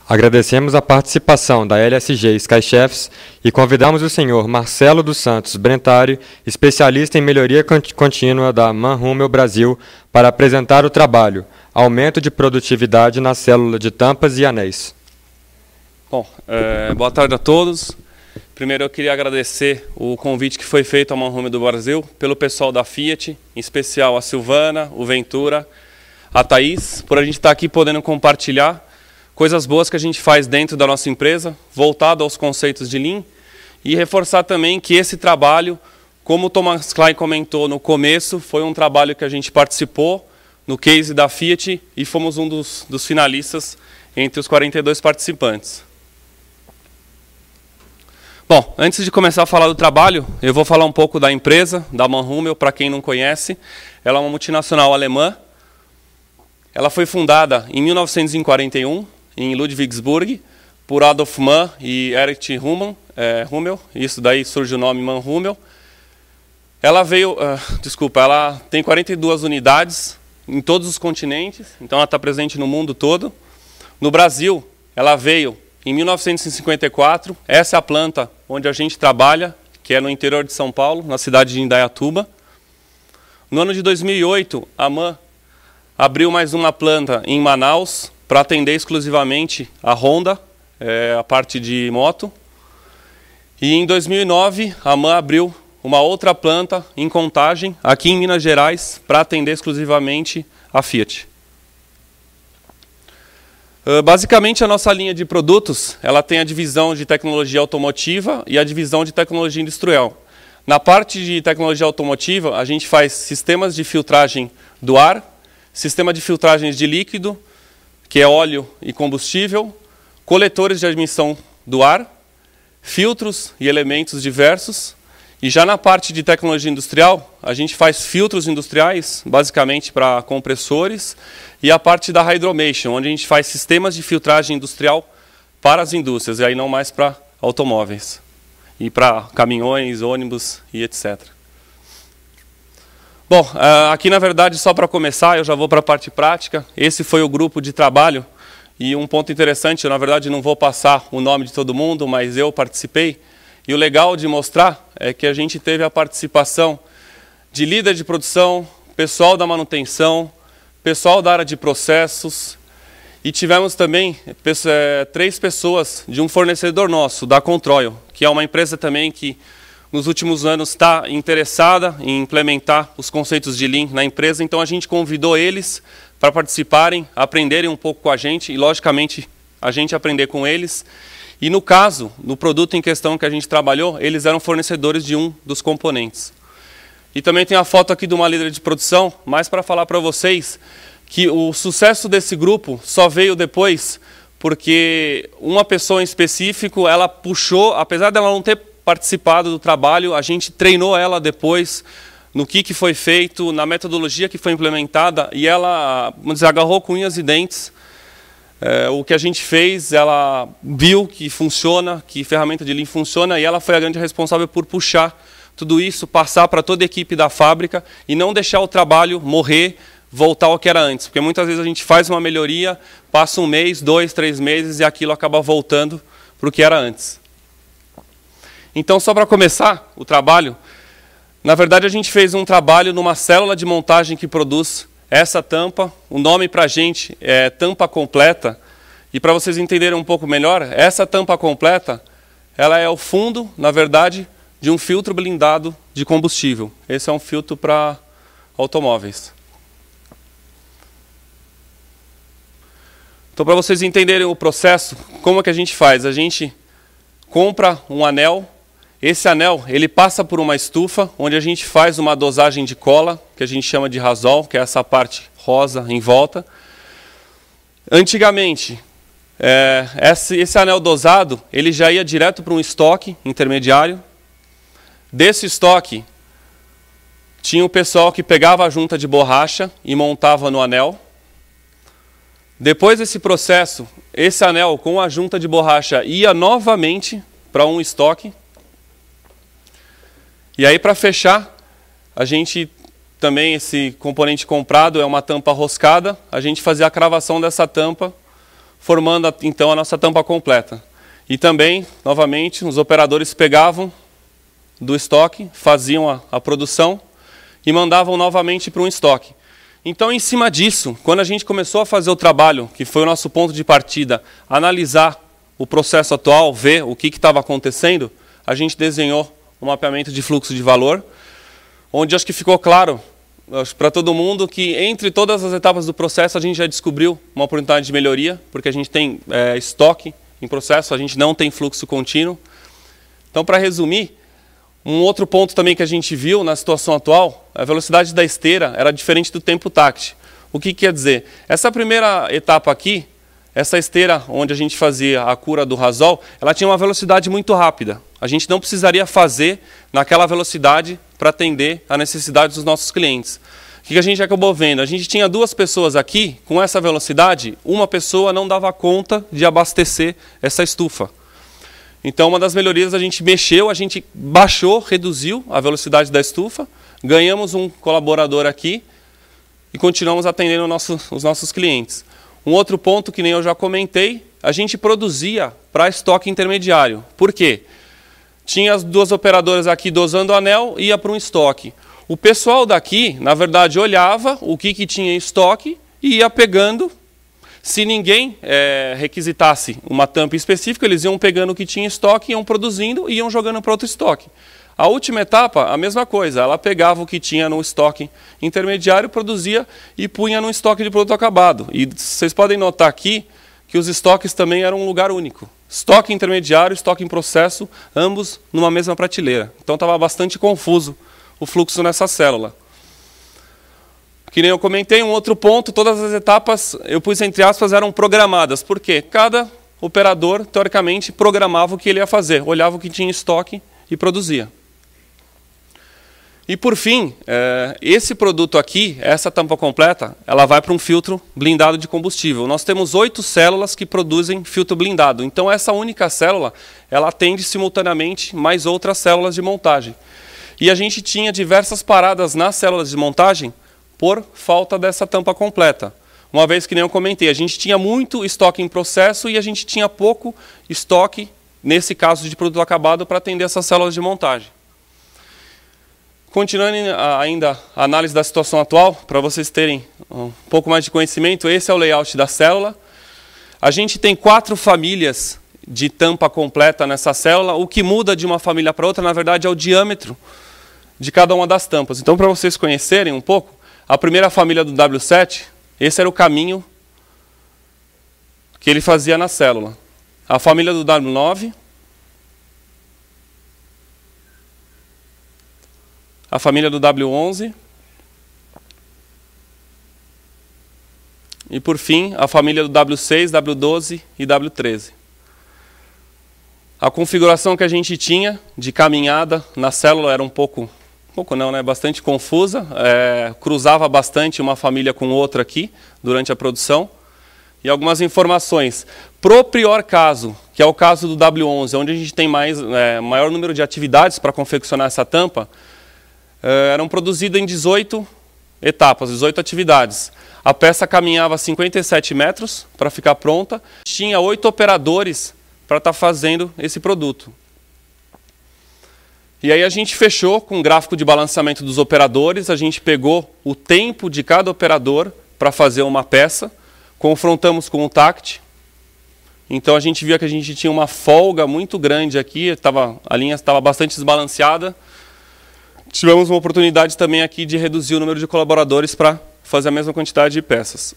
Agradecemos a participação da LSG Skychefs e convidamos o senhor Marcelo dos Santos Brentari, especialista em melhoria contínua da MAN Hummel Brasil, para apresentar o trabalho Aumento de Produtividade na Célula de Tampas e Anéis. Bom, boa tarde a todos. Primeiro eu queria agradecer o convite que foi feito à MAN Hummel do Brasil pelo pessoal da Fiat, em especial a Silvana, o Ventura, a Thaís, por a gente estar aqui podendo compartilhar coisas boas que a gente faz dentro da nossa empresa, voltado aos conceitos de Lean, e reforçar também que esse trabalho, como o Thomas Klein comentou no começo, foi um trabalho que a gente participou no case da Fiat e fomos um dos finalistas entre os 42 participantes. Bom, antes de começar a falar do trabalho, eu vou falar um pouco da empresa, da MAN Hummel, para quem não conhece. Ela é uma multinacional alemã. Ela foi fundada em 1941, em Ludwigsburg, por Adolf Mann e Erich Hummel. Isso daí surge o nome MAN Hummel. Ela veio, ela tem 42 unidades em todos os continentes, então ela está presente no mundo todo. No Brasil, ela veio em 1954, essa é a planta onde a gente trabalha, que é no interior de São Paulo, na cidade de Indaiatuba. No ano de 2008, a MAN abriu mais uma planta em Manaus para atender exclusivamente a Honda, a parte de moto. E em 2009, a MAN abriu uma outra planta em Contagem, aqui em Minas Gerais, para atender exclusivamente a Fiat. Basicamente, a nossa linha de produtos, ela tem a divisão de tecnologia automotiva e a divisão de tecnologia industrial. Na parte de tecnologia automotiva, a gente faz sistemas de filtragem do ar, sistema de filtragens de líquido, que é óleo e combustível, coletores de admissão do ar, filtros e elementos diversos. E já na parte de tecnologia industrial, a gente faz filtros industriais, basicamente para compressores, e a parte da hydromation, onde a gente faz sistemas de filtragem industrial para as indústrias, e aí não mais para automóveis, e para caminhões, ônibus e etc. Bom, aqui na verdade, só para começar, eu já vou para a parte prática. Esse foi o grupo de trabalho, e um ponto interessante, eu na verdade não vou passar o nome de todo mundo, mas eu participei. E o legal de mostrar é que a gente teve a participação de líder de produção, pessoal da manutenção, pessoal da área de processos, e tivemos também 3 pessoas de um fornecedor nosso, da Controil, que é uma empresa também que nos últimos anos está interessada em implementar os conceitos de Lean na empresa, então a gente convidou eles para participarem, aprenderem um pouco com a gente e, logicamente, a gente aprender com eles. E no caso, no produto em questão que a gente trabalhou, eles eram fornecedores de um dos componentes. E também tem a foto aqui de uma líder de produção, mais para falar para vocês que o sucesso desse grupo só veio depois porque uma pessoa em específico, ela puxou, apesar dela não ter participado do trabalho, a gente treinou ela depois no que foi feito, na metodologia que foi implementada, e ela, vamos dizer, agarrou com unhas e dentes o que a gente fez. Ela viu que funciona, que ferramenta de Lean funciona, e ela foi a grande responsável por puxar tudo isso, passar para toda a equipe da fábrica e não deixar o trabalho morrer, voltar ao que era antes. Porque muitas vezes a gente faz uma melhoria, passa 1 mês, 2, 3 meses e aquilo acaba voltando para o que era antes. Então, só para começar o trabalho, na verdade a gente fez um trabalho numa célula de montagem que produz essa tampa. O nome para a gente é tampa completa. E para vocês entenderem um pouco melhor, essa tampa completa, ela é o fundo, na verdade, de um filtro blindado de combustível. Esse é um filtro para automóveis. Então, para vocês entenderem o processo, como é que a gente faz? A gente compra um anel. Esse anel, ele passa por uma estufa, onde a gente faz uma dosagem de cola, que a gente chama de rasol, que é essa parte rosa em volta. Antigamente, esse anel dosado, ele já ia direto para um estoque intermediário. Desse estoque, tinha o pessoal que pegava a junta de borracha e montava no anel. Depois desse processo, esse anel com a junta de borracha ia novamente para um estoque. E aí, para fechar, a gente também, esse componente comprado é uma tampa roscada. A gente fazia a cravação dessa tampa, formando então a nossa tampa completa. E também, novamente, os operadores pegavam do estoque, faziam a produção e mandavam novamente para um estoque. Então, em cima disso, quando a gente começou a fazer o trabalho, que foi o nosso ponto de partida, analisar o processo atual, ver o que estava acontecendo, a gente desenhou um mapeamento de fluxo de valor, onde acho que ficou claro para todo mundo que entre todas as etapas do processo a gente já descobriu uma oportunidade de melhoria, porque a gente tem estoque em processo, a gente não tem fluxo contínuo. Então, para resumir, um outro ponto também que a gente viu na situação atual, a velocidade da esteira era diferente do tempo táctil. O que quer dizer? Essa primeira etapa aqui, essa esteira onde a gente fazia a cura do Rasol, ela tinha uma velocidade muito rápida. A gente não precisaria fazer naquela velocidade para atender a necessidade dos nossos clientes. O que a gente acabou vendo? A gente tinha 2 pessoas aqui, com essa velocidade, uma pessoa não dava conta de abastecer essa estufa. Então, uma das melhorias a gente mexeu, a gente baixou, reduziu a velocidade da estufa, ganhamos um colaborador aqui e continuamos atendendo os nossos clientes. Um outro ponto que nem eu já comentei, a gente produzia para estoque intermediário. Por quê? Tinha as 2 operadoras aqui dosando o anel e ia para um estoque. O pessoal daqui, na verdade, olhava o que tinha em estoque e ia pegando. Se ninguém requisitasse uma tampa específica, eles iam pegando o que tinha em estoque, iam produzindo e iam jogando para outro estoque. A última etapa, a mesma coisa, ela pegava o que tinha no estoque intermediário, produzia e punha no estoque de produto acabado. E vocês podem notar aqui que os estoques também eram um lugar único. Estoque intermediário, estoque em processo, ambos numa mesma prateleira. Então estava bastante confuso o fluxo nessa célula. Que nem eu comentei, um outro ponto, todas as etapas, eu pus entre aspas, eram programadas. Por quê? Cada operador, teoricamente, programava o que ele ia fazer, olhava o que tinha em estoque e produzia. E por fim, esse produto aqui, essa tampa completa, ela vai para um filtro blindado de combustível. Nós temos 8 células que produzem filtro blindado. Então essa única célula, ela atende simultaneamente mais outras células de montagem. E a gente tinha diversas paradas nas células de montagem por falta dessa tampa completa. Uma vez que nem eu comentei, a gente tinha muito estoque em processo e a gente tinha pouco estoque, nesse caso de produto acabado, para atender essas células de montagem. Continuando ainda a análise da situação atual, para vocês terem um pouco mais de conhecimento, esse é o layout da célula. A gente tem 4 famílias de tampa completa nessa célula. O que muda de uma família para outra, na verdade, é o diâmetro de cada uma das tampas. Então, para vocês conhecerem um pouco, a primeira família do W7, esse era o caminho que ele fazia na célula. A família do W9, a família do W11 e, por fim, a família do W6, W12 e W13. A configuração que a gente tinha de caminhada na célula era bastante confusa, cruzava bastante uma família com outra aqui durante a produção. E algumas informações. Pro pior caso, que é o caso do W11, onde a gente tem maior número de atividades para confeccionar essa tampa, eram produzidas em 18 etapas, 18 atividades. A peça caminhava 57 metros para ficar pronta. Tinha 8 operadores para estar fazendo esse produto. E aí a gente fechou com um gráfico de balanceamento dos operadores. A gente pegou o tempo de cada operador para fazer uma peça. Confrontamos com o TACT. Então a gente via que a gente tinha uma folga muito grande aqui. A linha estava bastante desbalanceada. Tivemos uma oportunidade também aqui de reduzir o número de colaboradores para fazer a mesma quantidade de peças.